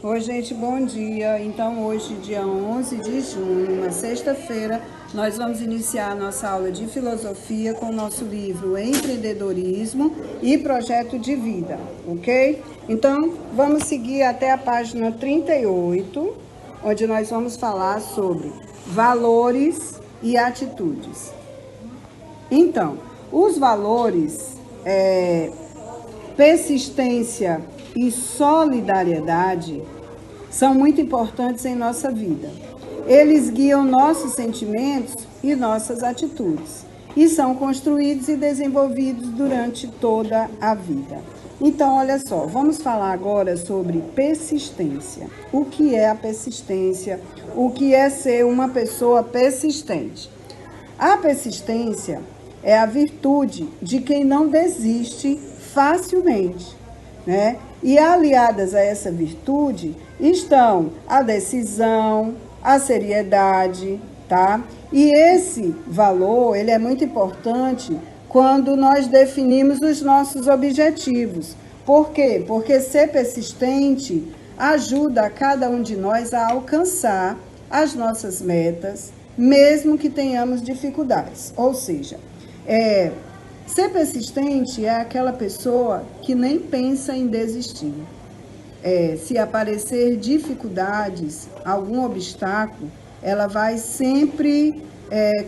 Oi, gente, bom dia. Então, hoje, dia 11 de junho, uma sexta-feira, nós vamos iniciar a nossa aula de filosofia com o nosso livro Empreendedorismo e Projeto de Vida, ok? Então, vamos seguir até a página 38, onde nós vamos falar sobre valores e atitudes. Então, os valores, persistência e solidariedade são muito importantes em nossa vida. Eles guiam nossos sentimentos e nossas atitudes e são construídos e desenvolvidos durante toda a vida. Então, olha só, vamos falar agora sobre persistência. O que é a persistência? O que é ser uma pessoa persistente? A persistência é a virtude de quem não desiste facilmente, né? E aliadas a essa virtude estão a decisão, a seriedade, tá? E esse valor, ele é muito importante quando nós definimos os nossos objetivos. Por quê? Porque ser persistente ajuda a cada um de nós a alcançar as nossas metas, mesmo que tenhamos dificuldades. Ou seja, ser persistente é aquela pessoa que nem pensa em desistir. Se aparecer dificuldades, algum obstáculo, ela vai sempre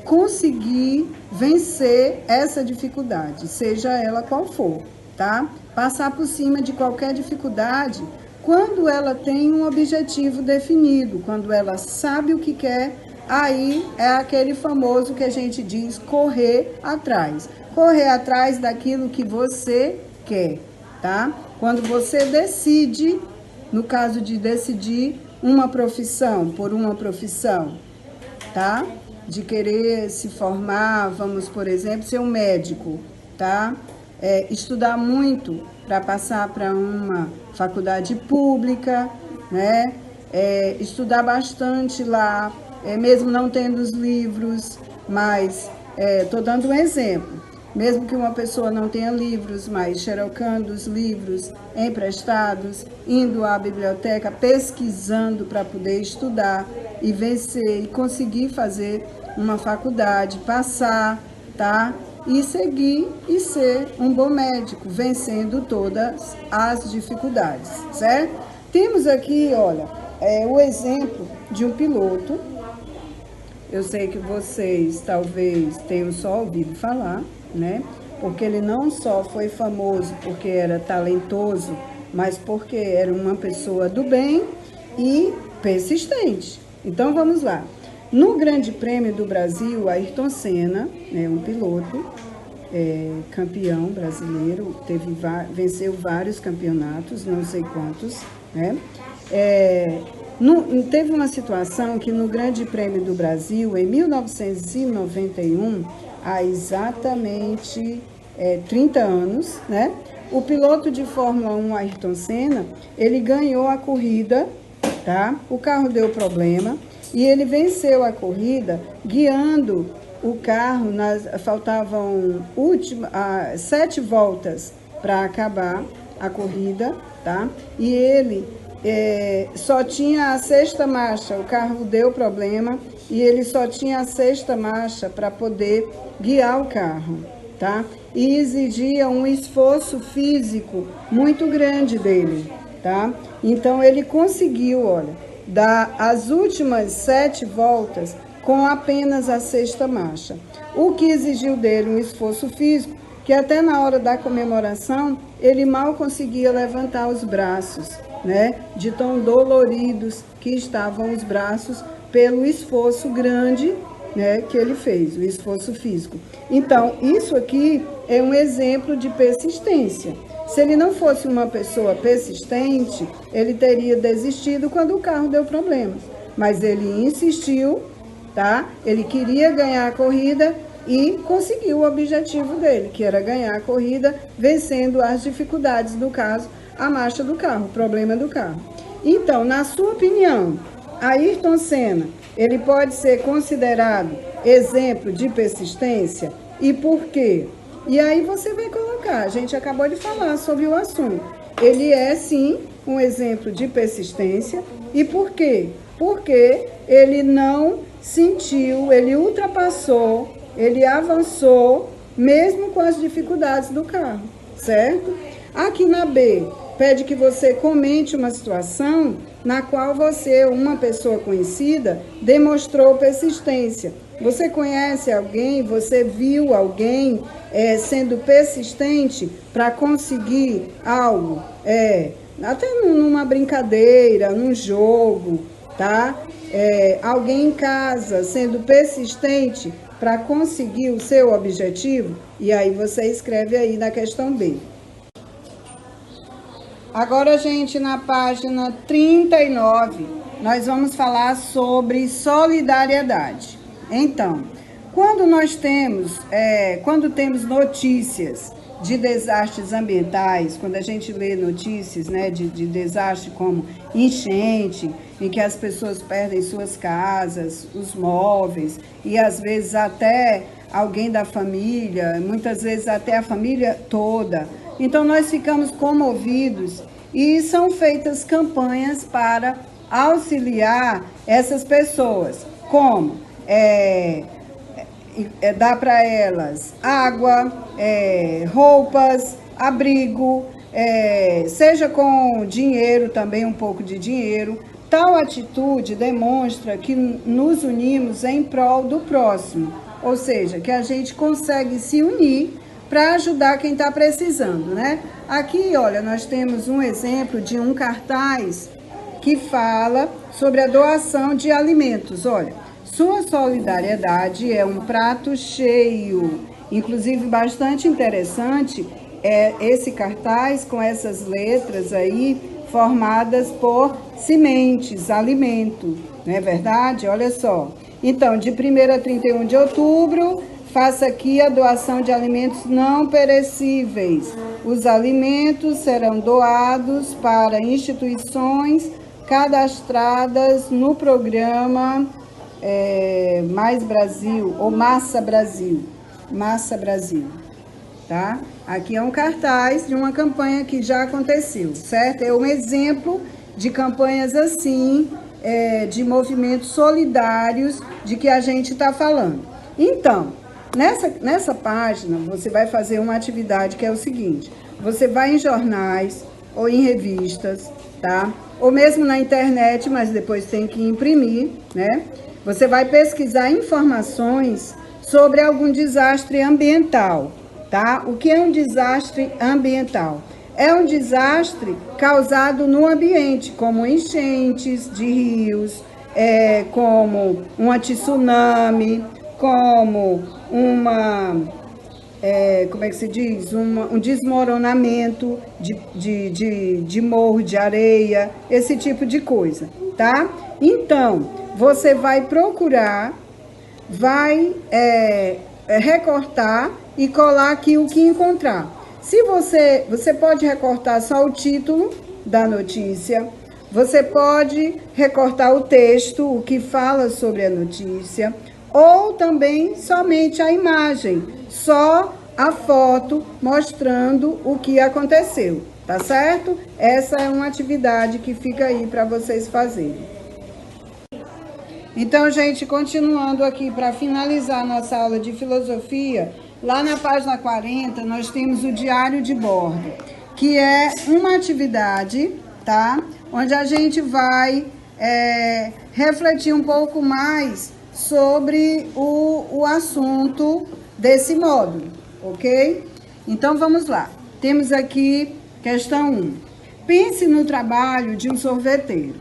conseguir vencer essa dificuldade, seja ela qual for, tá? Passar por cima de qualquer dificuldade quando ela tem um objetivo definido, quando ela sabe o que quer. Aí é aquele famoso que a gente diz correr atrás. Correr atrás daquilo que você quer, tá? Quando você decide, no caso de decidir uma profissão por uma profissão, tá? De querer se formar, vamos, por exemplo, ser um médico, tá? Estudar muito para passar para uma faculdade pública, né? Estudar bastante lá, mesmo não tendo os livros, mas estou dando um exemplo. Mesmo que uma pessoa não tenha livros, mas xerocando os livros emprestados, indo à biblioteca, pesquisando para poder estudar e vencer e conseguir fazer uma faculdade, passar, tá? E seguir e ser um bom médico, vencendo todas as dificuldades, certo? Temos aqui, olha, o exemplo de um piloto. Eu sei que vocês talvez tenham só ouvido falar, né? Porque ele não só foi famoso porque era talentoso, mas porque era uma pessoa do bem e persistente. Então vamos lá. No Grande Prêmio do Brasil, Ayrton Senna, né, um piloto, campeão brasileiro, venceu vários campeonatos, não sei quantos, né? Teve uma situação que no Grande Prêmio do Brasil, em 1991, há exatamente 30 anos, né? O piloto de Fórmula 1, Ayrton Senna, ele ganhou a corrida, tá? O carro deu problema e ele venceu a corrida guiando o carro, faltavam 7 voltas para acabar a corrida, tá? E ele só tinha a 6ª marcha, o carro deu problema e ele só tinha a 6ª marcha para poder guiar o carro, tá? E exigia um esforço físico muito grande dele, tá? Então ele conseguiu, olha, dar as últimas 7 voltas com apenas a 6ª marcha, o que exigiu dele um esforço físico que até na hora da comemoração ele mal conseguia levantar os braços, né? De tão doloridos que estavam os braços pelo esforço grande, né, que ele fez, o esforço físico. Então, isso aqui é um exemplo de persistência. Se ele não fosse uma pessoa persistente, ele teria desistido quando o carro deu problema. Mas ele insistiu, tá? Ele queria ganhar a corrida e conseguiu o objetivo dele, que era ganhar a corrida, vencendo as dificuldades do caso, a marcha do carro, o problema do carro. Então, na sua opinião, Ayrton Senna, ele pode ser considerado exemplo de persistência? E por quê? E aí você vai colocar, a gente acabou de falar sobre o assunto. ele é sim um exemplo de persistência. E por quê? Porque ele não sentiu, ele ultrapassou, ele avançou, mesmo com as dificuldades do carro, certo? Aqui na B, pede que você comente uma situação na qual você, uma pessoa conhecida, demonstrou persistência. Você conhece alguém, você viu alguém sendo persistente para conseguir algo? Até numa brincadeira, num jogo, tá? Alguém em casa sendo persistente para conseguir o seu objetivo? E aí você escreve aí na questão B. Agora, gente, na página 39, nós vamos falar sobre solidariedade. Então, quando temos notícias de desastres ambientais, quando a gente lê notícias, né, de desastre como enchente, em que as pessoas perdem suas casas, os móveis, e às vezes até alguém da família, muitas vezes até a família toda. Então, nós ficamos comovidos e são feitas campanhas para auxiliar essas pessoas. Como? Dar para elas água, roupas, abrigo, seja com dinheiro também, um pouco de dinheiro. Tal atitude demonstra que nos unimos em prol do próximo, ou seja, que a gente consegue se unir para ajudar quem está precisando, né? Aqui, olha, nós temos um exemplo de um cartaz que fala sobre a doação de alimentos. Olha, sua solidariedade é um prato cheio. Inclusive, bastante interessante esse cartaz com essas letras aí formadas por sementes, alimento, não é verdade? Olha só. Então, de 1º a 31 de outubro, faça aqui a doação de alimentos não perecíveis. Os alimentos serão doados para instituições cadastradas no programa Mais Brasil, ou Massa Brasil. Massa Brasil, tá? Aqui é um cartaz de uma campanha que já aconteceu, certo? É um exemplo de campanhas assim, de movimentos solidários de que a gente está falando. Então, nessa página, você vai fazer uma atividade que é o seguinte: você vai em jornais ou em revistas, tá? Ou mesmo na internet, mas depois tem que imprimir, né? Você vai pesquisar informações sobre algum desastre ambiental, tá? O que é um desastre ambiental? É um desastre causado no ambiente, como enchentes de rios, como um tsunami, como como é que se diz? Um desmoronamento de morro, de areia, esse tipo de coisa, tá? Então, você vai procurar, vai recortar e colar aqui o que encontrar. Se você pode recortar só o título da notícia, você pode recortar o texto, o que fala sobre a notícia, ou também somente a imagem, só a foto mostrando o que aconteceu, tá certo? Essa é uma atividade que fica aí para vocês fazerem. Então, gente, continuando aqui para finalizar a nossa aula de filosofia, lá na página 40 nós temos o diário de bordo, que é uma atividade, tá? Onde a gente vai refletir um pouco mais sobre o assunto desse módulo, ok? Então, vamos lá. Temos aqui questão 1. Pense no trabalho de um sorveteiro.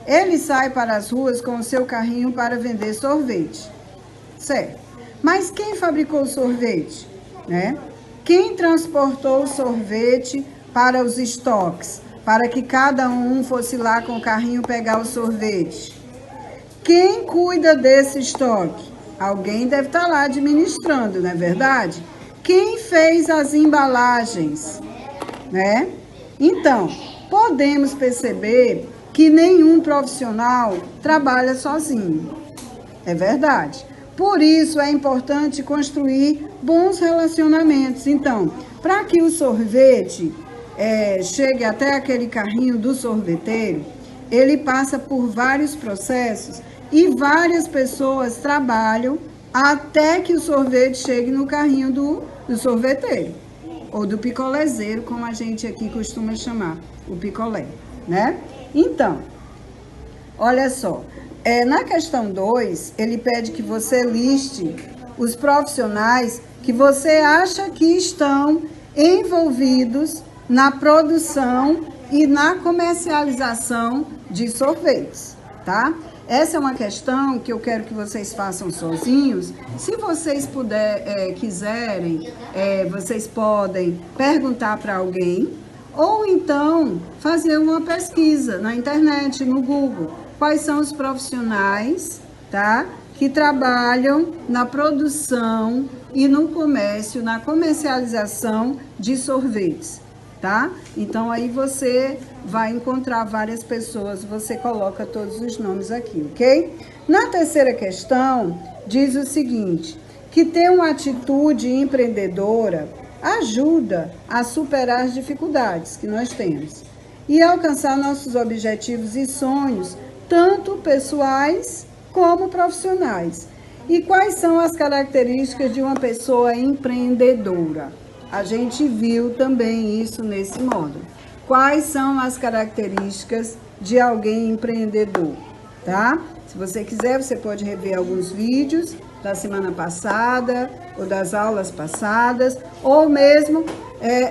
Ele sai para as ruas com o seu carrinho para vender sorvete, certo? Mas quem fabricou o sorvete, né? Quem transportou o sorvete para os estoques, para que cada um fosse lá com o carrinho pegar o sorvete? Quem cuida desse estoque? Alguém deve estar lá administrando, não é verdade? Quem fez as embalagens, né? Então, podemos perceber que nenhum profissional trabalha sozinho. É verdade. Por isso é importante construir bons relacionamentos. Então, para que o sorvete chegue até aquele carrinho do sorveteiro, ele passa por vários processos e várias pessoas trabalham até que o sorvete chegue no carrinho do sorveteiro, ou do picolézeiro, como a gente aqui costuma chamar, o picolé, né? Então, olha só, na questão 2, ele pede que você liste os profissionais que você acha que estão envolvidos na produção e na comercialização de sorvetes, tá? Essa é uma questão que eu quero que vocês façam sozinhos. Se vocês quiserem, vocês podem perguntar para alguém ou então fazer uma pesquisa na internet, no Google. Quais são os profissionais, tá, que trabalham na produção e no comércio, na comercialização de sorvetes, tá? Então, aí você vai encontrar várias pessoas, você coloca todos os nomes aqui, ok? Na terceira questão, diz o seguinte, que ter uma atitude empreendedora ajuda a superar as dificuldades que nós temos e alcançar nossos objetivos e sonhos, tanto pessoais como profissionais. E quais são as características de uma pessoa empreendedora? A gente viu também isso nesse módulo. Quais são as características de alguém empreendedor, tá? Se você quiser, você pode rever alguns vídeos da semana passada ou das aulas passadas, ou mesmo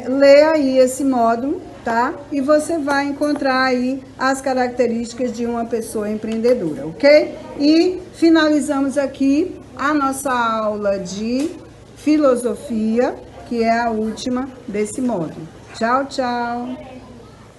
ler aí esse módulo, tá? E você vai encontrar aí as características de uma pessoa empreendedora, ok? E finalizamos aqui a nossa aula de filosofia, que é a última desse módulo. Tchau, tchau!